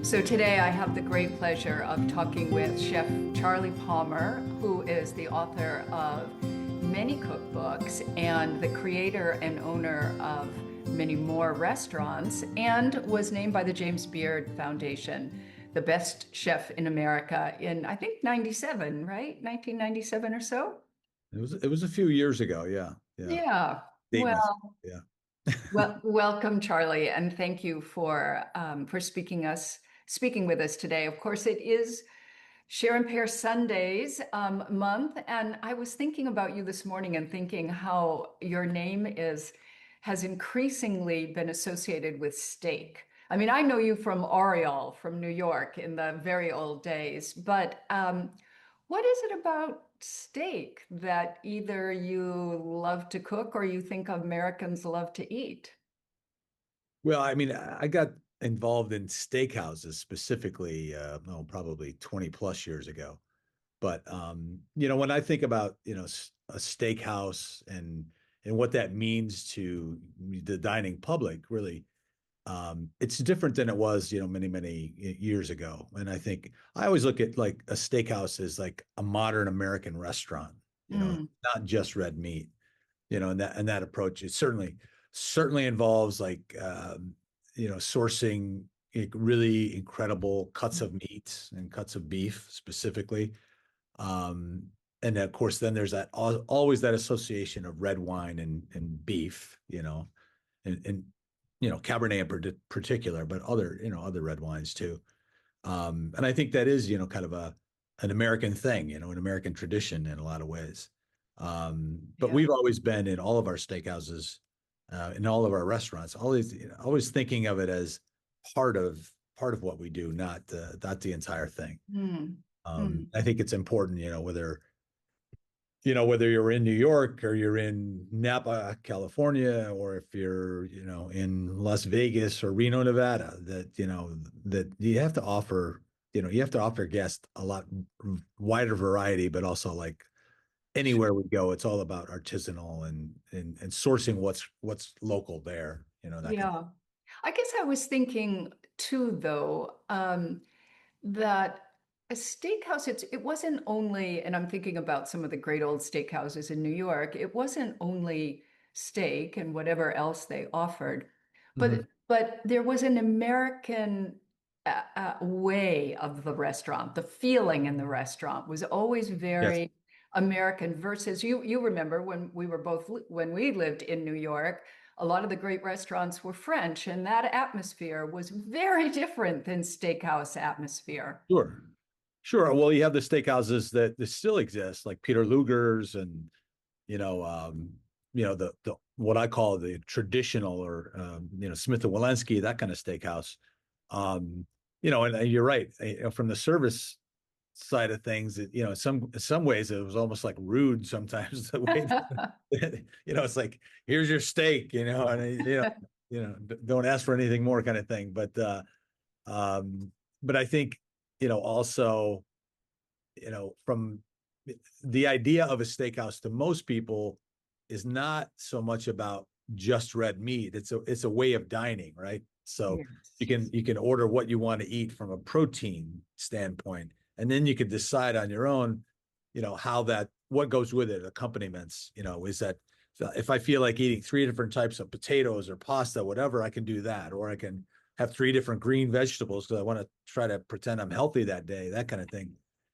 So today I have the great pleasure of talking with Chef Charlie Palmer, who is the author of many cookbooks and the creator and owner of many more restaurants, and was named by the James Beard Foundation the best chef in America in, I think, 97, right? 1997 or so? It was a few years ago. Yeah. Yeah. Yeah. Date myself. Well, Yeah. welcome, Charlie, and thank you for speaking with us today. Of course, it is Share and Pair Sundays month, and I was thinking about you this morning and thinking how your name has increasingly been associated with steak. I mean, I know you from Oriole, from New York in the very old days, but what is it about steak that either you love to cook or you think Americans love to eat? Well, I mean, I got involved in steakhouses specifically, probably 20 plus years ago. But when I think about, a steakhouse and what that means to the dining public, really, it's different than it was, many, many years ago. And I think I always look at like a steakhouse as like a modern American restaurant, Mm, not just red meat, and that approach it certainly involves like sourcing really incredible cuts of meat and cuts of beef specifically. Um, and of course, then there's that always that association of red wine and beef, and Cabernet in particular, but other red wines too. And I think that is, kind of an American thing, an American tradition in a lot of ways. But yeah. we've always been in all of our steakhouses, in all of our restaurants, always thinking of it as part of what we do, not the entire thing. Mm, mm. I think it's important, whether you're in New York or you're in Napa, California, or if you're, in Las Vegas or Reno, Nevada, that you have to offer guests a lot wider variety, but also like anywhere we go, it's all about artisanal and sourcing what's local there, that kind of. Yeah. I guess I was thinking too, though, that a steakhouse, it wasn't only, and I'm thinking about some of the great old steakhouses in New York, it wasn't only steak and whatever else they offered, Mhm. but there was an American way of the restaurant. The feeling in the restaurant was always Yes, very American versus you remember when we lived in New York, a lot of the great restaurants were French, and that atmosphere was very different than steakhouse atmosphere. sure. Sure. Well, you have the steakhouses that still exist, like Peter Luger's and the what I call the traditional or Smith and Wollensky, that kind of steakhouse. Um, and you're right. From the service side of things, in some ways it was almost like rude sometimes the way it's like, here's your steak, and don't ask for anything more kind of thing. Um, but I think, also, from the idea of a steakhouse to most people is not so much about just red meat. It's a way of dining, right? So you Yes. can you can order what you want to eat from a protein standpoint, and then you could decide on your own, how that what goes with it, accompaniments. Is that if I feel like eating three different types of potatoes or pasta, whatever, I can do that, or I can have three different green vegetables because I want to try to pretend I'm healthy that day, that kind of thing.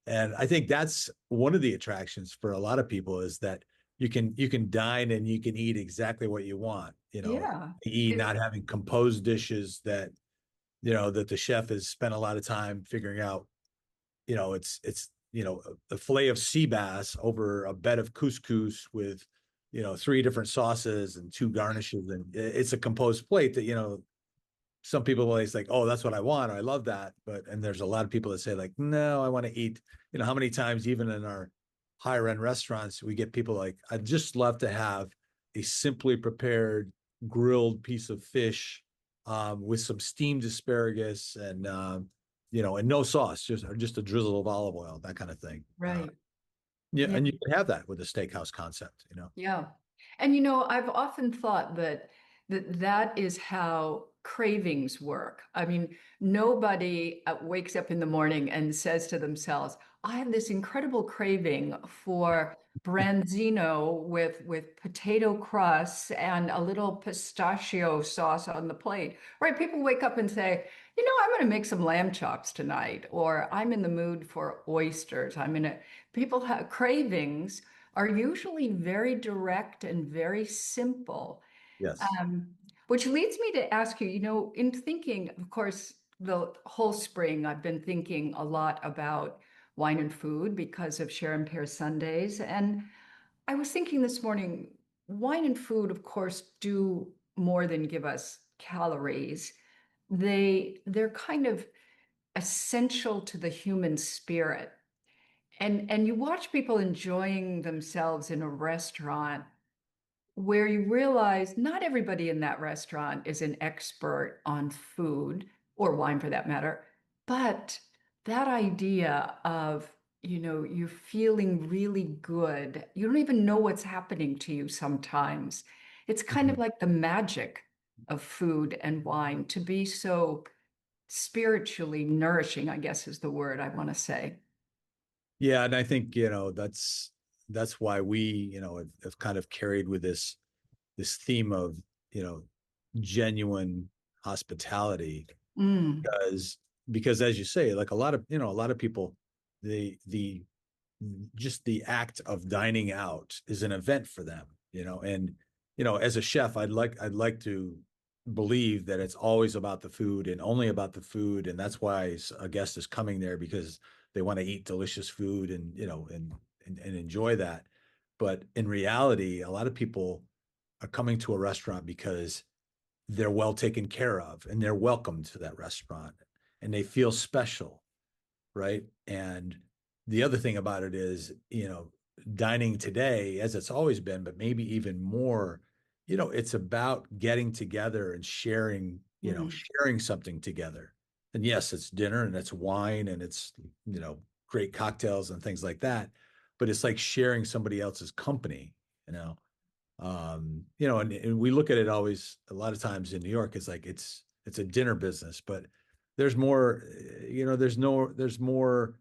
And I think that's one of the attractions for a lot of people is that you can dine and you can eat exactly what you want, Yeah. i.e. not having composed dishes that the chef has spent a lot of time figuring out, it's a fillet of sea bass over a bed of couscous with, three different sauces and two garnishes. And it's a composed plate that, some people always like, oh, that's what I want. I love that. And there's a lot of people that say like, no, I want to eat, how many times even in our higher end restaurants, we get people like, I'd just love to have a simply prepared grilled piece of fish with some steamed asparagus and no sauce, just a drizzle of olive oil, that kind of thing. Right. Yeah. Yeah. And you can have that with a steakhouse concept. Yeah. And I've often thought that that is how cravings work. I mean, nobody wakes up in the morning and says to themselves, I have this incredible craving for branzino with potato crusts and a little pistachio sauce on the plate. Right? People wake up and say, I'm going to make some lamb chops tonight, or I'm in the mood for oysters. People have cravings are usually very direct and very simple. Yes. Um, which leads me to ask you, in thinking, of course, the whole spring, I've been thinking a lot about wine and food because of Share and Pair Sundays. And I was thinking this morning, wine and food, of course, do more than give us calories. They're kind of essential to the human spirit. And you watch people enjoying themselves in a restaurant where you realize not everybody in that restaurant is an expert on food or wine for that matter, but that idea of, you're feeling really good. You don't even know what's happening to you sometimes. It's kind of Mhm. like the magic of food and wine to be so spiritually nourishing, I guess is the word I want to say. Yeah, and I think, that's why we, have kind of carried with this theme of, you know, genuine hospitality Mm, because as you say, like a lot of people, the just the act of dining out is an event for them, and as a chef, I'd like to believe that it's always about the food and only about the food, and that's why a guest is coming there because they want to eat delicious food and and enjoy that. But in reality, a lot of people are coming to a restaurant because they're well taken care of and they're welcome to that restaurant and they feel special, right? And the other thing about it is, dining today, as it's always been, but maybe even more, it's about getting together and sharing, mm, sharing something together. And yes, it's dinner and it's wine and it's, great cocktails and things like that. But it's like sharing somebody else's company, you know. And we look at it always a lot of times in New York, it's like it's a dinner business, but there's more, there's more,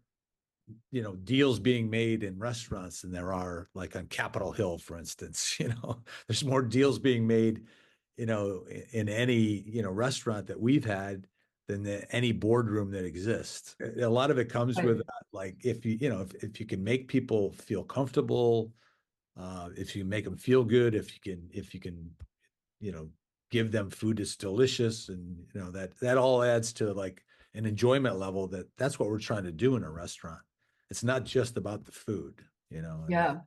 deals being made in restaurants than there are like on Capitol Hill, for instance. There's more deals being made, in any, restaurant that we've had than any boardroom that exists. A lot of it comes with right. like if if you can make people feel comfortable, if you make them feel good, if you can, you know, give them food that's delicious, and that all adds to like an enjoyment level. That's what we're trying to do in a restaurant. It's not just about the food, and Yeah.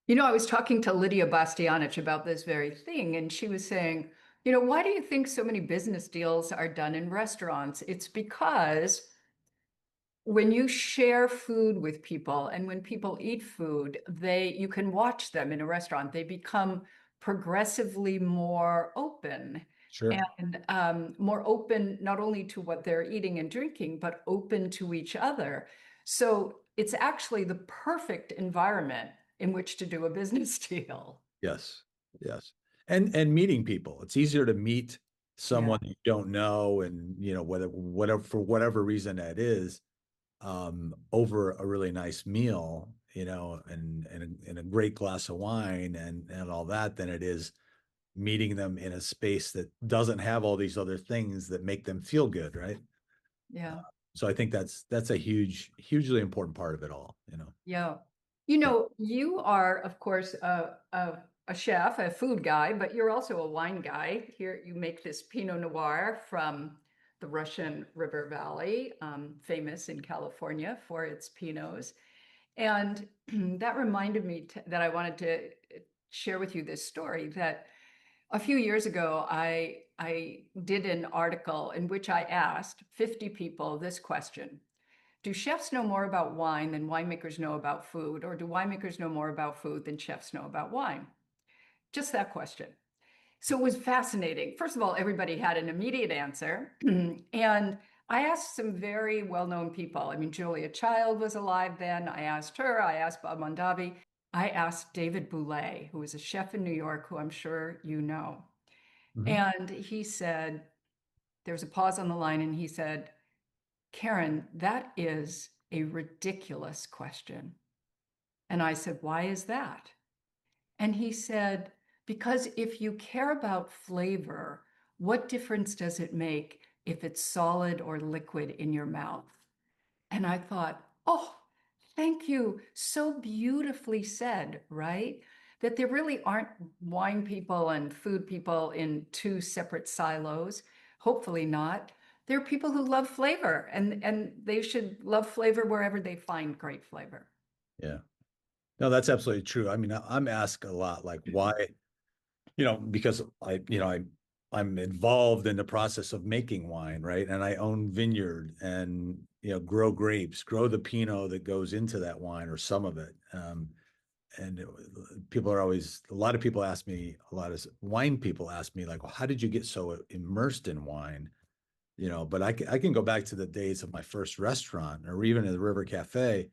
I was talking to Lydia Bastianich about this very thing, and she was saying, why do you think so many business deals are done in restaurants? It's because when you share food with people and when people eat food, you can watch them in a restaurant. They become progressively more open sure, and more open not only to what they're eating and drinking, but open to each other. So it's actually the perfect environment in which to do a business deal. yes, yes, and meeting people. It's easier to meet Yeah. someone you don't know, and whatever for whatever reason that is, over a really nice meal, and a great glass of wine and all that, than it is meeting them in a space that doesn't have all these other things that make them feel good, right? Yeah. So I think that's a hugely important part of it all, Yeah. Yeah. You are, of course, a chef, a food guy, but you're also a wine guy. Here you make this Pinot Noir from the Russian River Valley, famous in California for its Pinots. And that reminded me that I wanted to share with you this story that a few years ago, I did an article in which I asked 50 people this question. Do chefs know more about wine than winemakers know about food, or do winemakers know more about food than chefs know about wine? Just that question. So it was fascinating. First of all, everybody had an immediate answer. And I asked some very well-known people. I mean, Julia Child was alive then. I asked her. I asked Bob Mondavi. I asked David Bouley, who is a chef in New York, who I'm sure you know. Mhm. And he said, there was a pause on the line, and he said, Karen, that is a ridiculous question. And I said, why is that? And he said, because if you care about flavor, what difference does it make if it's solid or liquid in your mouth? And I thought, oh, thank you. So beautifully said, right? That there really aren't wine people and food people in two separate silos. Hopefully not. There are people who love flavor, and they should love flavor wherever they find great flavor. Yeah. No, that's absolutely true. I mean, I'm asked a lot, like why, because I'm involved in the process of making wine, right? And I own vineyard and, grow grapes, grow the Pinot that goes into that wine or some of it. And people are always, a lot of people ask me, a lot of wine people ask me, like, well, how did you get so immersed in wine? But I can go back to the days of my first restaurant or even at the River Cafe,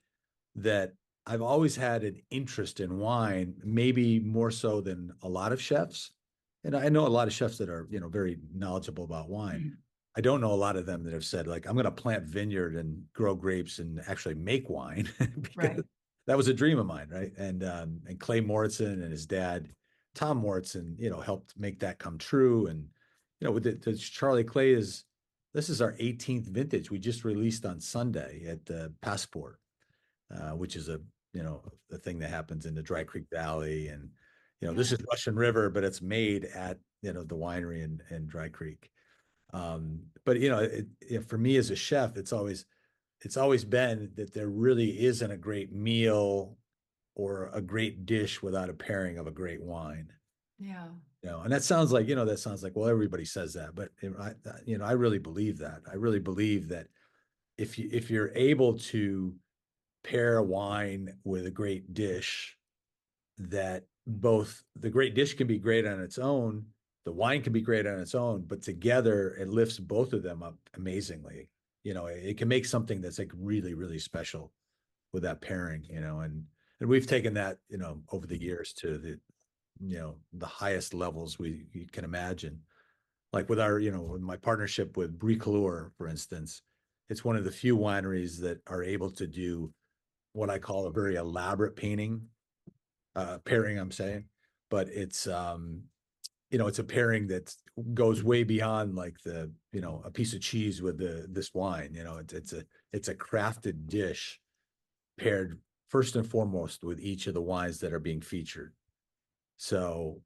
that I've always had an interest in wine, maybe more so than a lot of chefs. And I know a lot of chefs that are, very knowledgeable about wine. I don't know a lot of them that have said, like, I'm going to plant vineyard and grow grapes and actually make wine because Right. that was a dream of mine, right? And Clay Morrison and his dad, Tom Morrison, helped make that come true. And with the Charlie Clay this is our 18th vintage. We just released on Sunday at the Passport, which is a thing that happens in the Dry Creek Valley. And, this Yeah. is Russian River, but it's made at, the winery in Dry Creek. But, for me as a chef, it's always been that there really isn't a great meal or a great dish without a pairing of a great wine. Yeah. And that sounds like, well, everybody says that, but I really believe that. I really believe that if you're able to pair a wine with a great dish, that both the great dish can be great on its own, the wine can be great on its own, but together it lifts both of them up amazingly. It can make something that's like really, really special with that pairing, and we've taken that, over the years to the highest levels we can imagine. Like with my partnership with Bricoleur, for instance, it's one of the few wineries that are able to do what I call a very elaborate pairing, I'm saying, but it's a pairing that goes way beyond like a piece of cheese with this wine. It's a crafted dish paired first and foremost with each of the wines that are being featured. So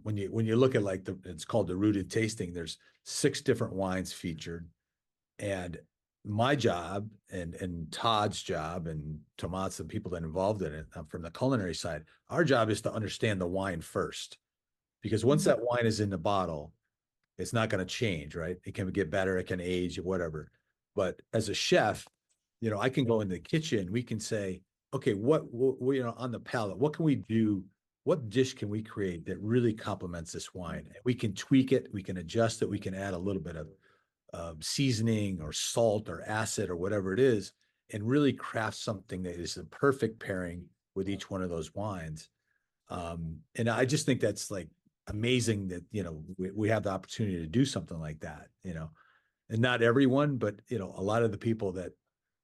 when you look at like it's called the rooted tasting, there's 6 different wines featured, and my job and Todd's job and Tomat's, the people that are involved in it, from the culinary side, our job is to understand the wine first, because once Mhm. that wine is in the bottle, it's not going to change, right? It can get better, it can age, whatever. But as a chef, I can go in the kitchen, we can say, okay, what on the palate, what can we do? What dish can we create that really complements this wine? And we can tweak it, we can adjust it, we can add a little bit of seasoning or salt or acid or whatever it is, and really craft something that is the perfect pairing with each one of those wines. And I just think that's like amazing that, we have the opportunity to do something like that, and not everyone, but, a lot of the people that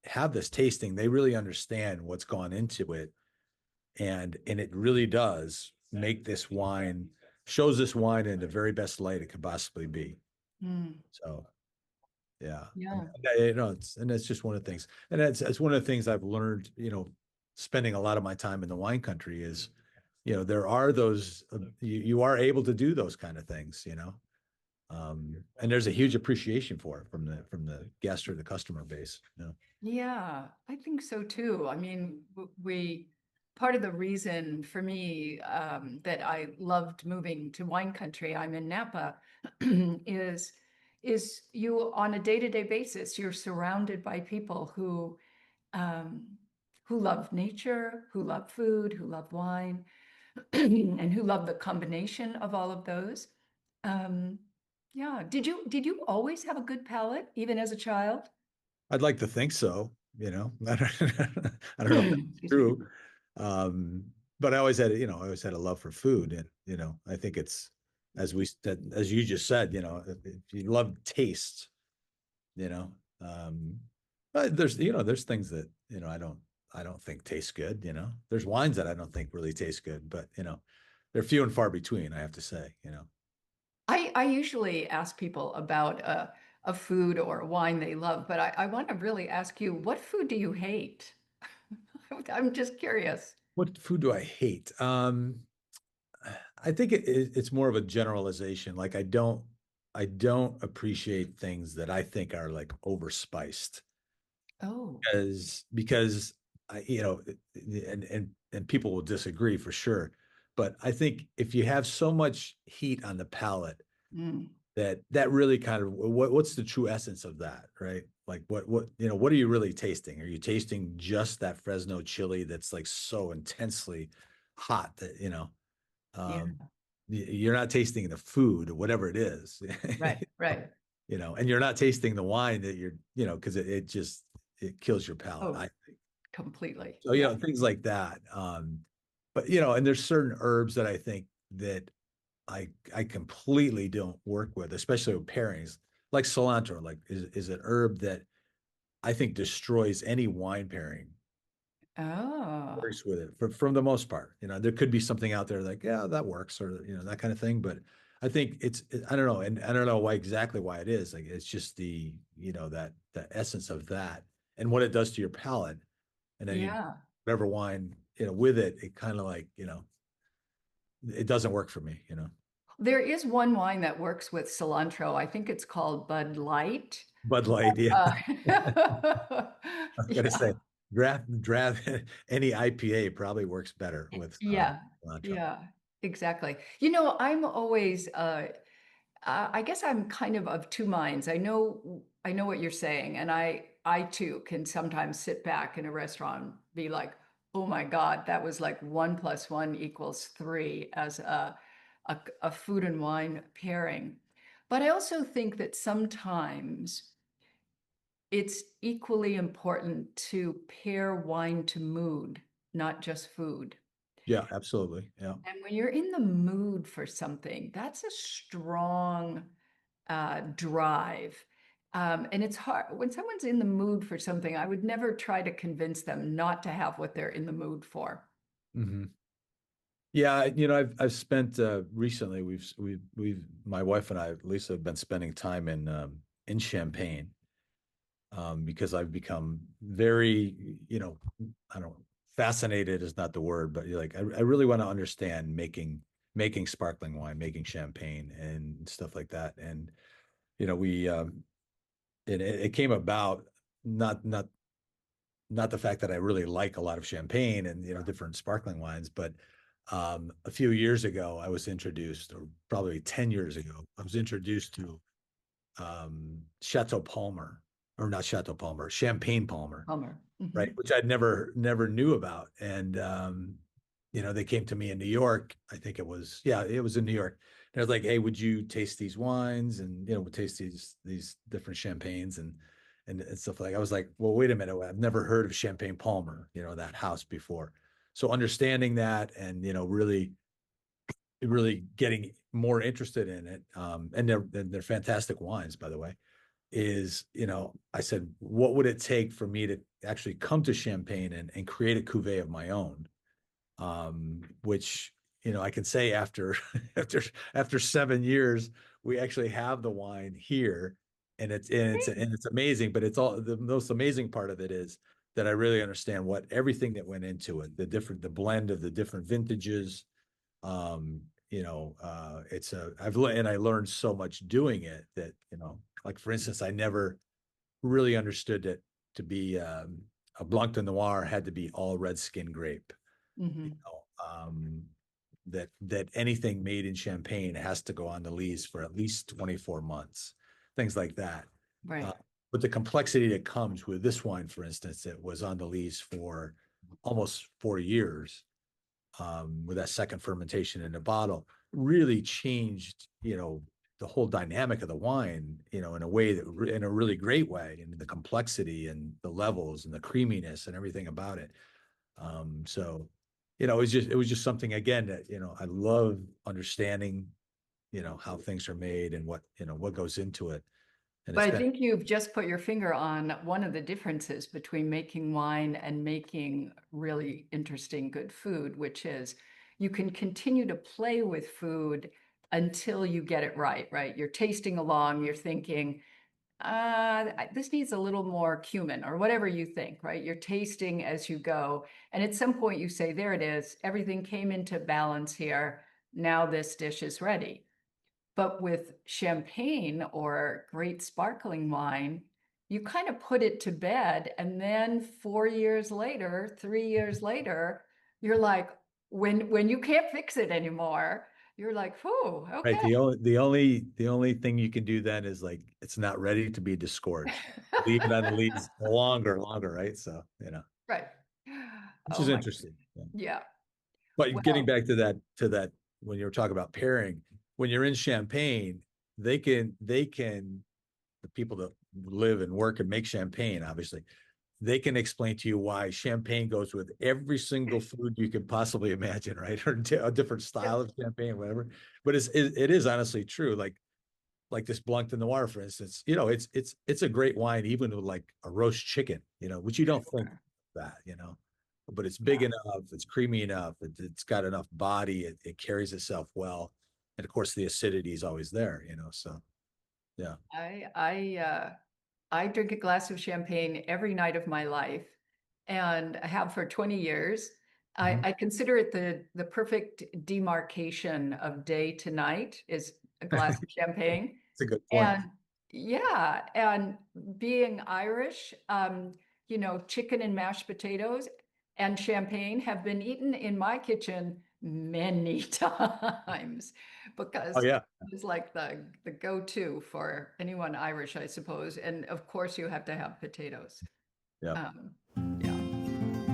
have this tasting, they really understand what's gone into it. And it really does make this wine, shows this wine in the very best light it could possibly be. Mm. So yeah. And, Yeah. it's just one of the things. And it's one of the things I've learned, spending a lot of my time in the wine country is, there are those, you are able to do those kind of things, and there's a huge appreciation for it from the guest or the customer base. Yeah, I think so too. I mean, part of the reason for me that I loved moving to wine country, I'm in Napa, is you on a day-to-day basis, you're surrounded by people um, who love nature, who love food, who love wine, and who love the combination of all of those. Um, yeah. Did you always have a good palate, even as a child? I'd like to think so, I don't know if that's Excuse me. true. Um, but I always had a love for food, and, I think it's, as you just said, if you love taste, you know, but there's things that, I don't think taste good, there's wines that I don't think really taste good, but, they're few and far between, I have to say. I usually ask people about a food or a wine they love, but I want to really ask you, what food do you hate? I'm just curious. What food do I hate? I think it's more of a generalization. Like I don't appreciate things that I think are like overspiced Oh, because and people will disagree for sure. But I think if you have so much heat on the palate, mm, that really kind of what's the true essence of that, right? Like what are you really tasting? Are you tasting just that Fresno chili that's like so intensely hot that, yeah, um, you're not tasting the food or whatever it is, right, right. and you're not tasting the wine that because it just it kills your palate. Oh, completely. So, Yeah. things like that. But and there's certain herbs that I think that I completely don't work with, especially with pairings, like cilantro. Like is an herb that I think destroys any wine pairing. Oh, Works with it from the most part. There could be something out there like, yeah, that works, or that kind of thing. But I think I don't know, and I don't know why it is. Like it's just that the essence of that and what it does to your palate, and then you yeah. whatever wine with it, it kind of like it doesn't work for me. There is one wine that works with cilantro. I think it's called Bud Light. Bud Light, yeah. Uh, I was gonna say yeah, draft any IPA probably works better with yeah, cilantro. yeah, exactly. I'm always I guess I'm kind of two minds. I know what you're saying, and I too can sometimes sit back in a restaurant and be like, "Oh my God, that was like 1 + 1 = 3" as a food and wine pairing. But I also think that sometimes it's equally important to pair wine to mood, not just food. Yeah, absolutely. Yeah. And when you're in the mood for something, that's a strong drive. And it's hard when someone's in the mood for something, I would never try to convince them not to have what they're in the mood for. Hmm. Yeah, I've spent recently we've my wife and I, Lisa, have been spending time in Champagne because I've become very, I don't fascinated is not the word, but like I really want to understand making sparkling wine, making champagne and stuff like that. And we it came about not not not the fact that I really like a lot of champagne and different sparkling wines, but a few years ago I was introduced, or probably 10 years ago, I was introduced to Chateau Palmer, or not Chateau Palmer, Champagne Palmer, Hummer. right? Hmm. Which I'd never knew about. And they came to me in New York. I think it was in New York. And I was like, hey, would you taste these wines? And would taste these different champagnes and stuff like. I was like, well, wait a minute, I've never heard of Champagne Palmer, that house before. So understanding that and really getting more interested in it, and they're fantastic wines, by the way, is, I said, what would it take for me to actually come to Champagne and create a cuvee of my own? Which, I can say after after 7 years, we actually have the wine here, and it's amazing. But it's all the most amazing part of it is that I really understand what everything that went into it, the blend of the different vintages. And I learned so much doing it that, like for instance, I never really understood that to be a Blanc de Noir had to be all red skin grape. You Hmm. know, that anything made in Champagne has to go on the lees for at least 24 months, things like that. Uh, Right. but the complexity that comes with this wine, for instance, it was on the lees for almost 4 years, with that second fermentation in the bottle, really changed, the whole dynamic of the wine, in a way in a really great way, and the complexity and the levels and the creaminess and everything about it. So, it was just something again that, I love understanding, how things are made and what goes into it. And But it's I been think you've just put your finger on one of the differences between making wine and making really interesting, good food, which is you can continue to play with food until you get it right, right? You're tasting along, you're thinking, this needs a little more cumin or whatever you think, right? You're tasting as you go. And at some point you say, there it is, everything came into balance here. Now this dish is ready. But with champagne or great sparkling wine, you kind of put it to bed. And then 4 years later, 3 years later, you're like, when you can't fix it anymore, you're like, whew, right. okay. The only thing you can do then is like it's not ready to be disgorged. Leave it on the leaves longer, right? So, Right. which Oh is my, interesting. Yeah. yeah. But getting Well, back to that when you were talking about pairing, when you're in Champagne, they can the people that live and work and make champagne, obviously, they can explain to you why champagne goes with every single food you could possibly imagine, right? Or a different yeah, style of champagne, whatever. But it is honestly true. Like this Blanc de Noir, for instance, it's a great wine, even with like a roast chicken, which you don't think sure. that, but it's big Yeah. enough, it's creamy enough, it's got enough body, it carries itself well, and of course the acidity is always there, so yeah. I drink a glass of champagne every night of my life, and I have for 20 years. Mhm. I consider it the perfect demarcation of day to night is a glass of champagne. It's a good point. And yeah, and being Irish, chicken and mashed potatoes and champagne have been eaten in my kitchen many times Oh because yeah. it's like the go-to for anyone Irish, I suppose. And of course, you have to have potatoes. Yeah. Um, yeah.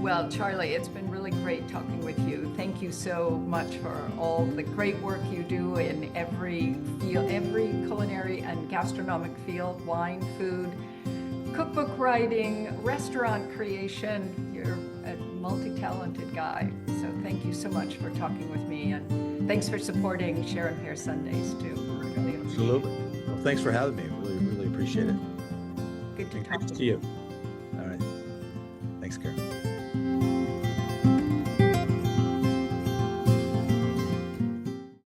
Well, Charlie, it's been really great talking with you. Thank you so much for all the great work you do in every field, every culinary and gastronomic field, wine, food, cookbook writing, restaurant creation. You're a multi-talented guy. So thank you so much for talking with me. And thanks for supporting Share and Pair Sundays too. Really appreciate Absolutely. Well, thanks for having me. Really, really appreciate it. it. Good to And talk great to with see you. you.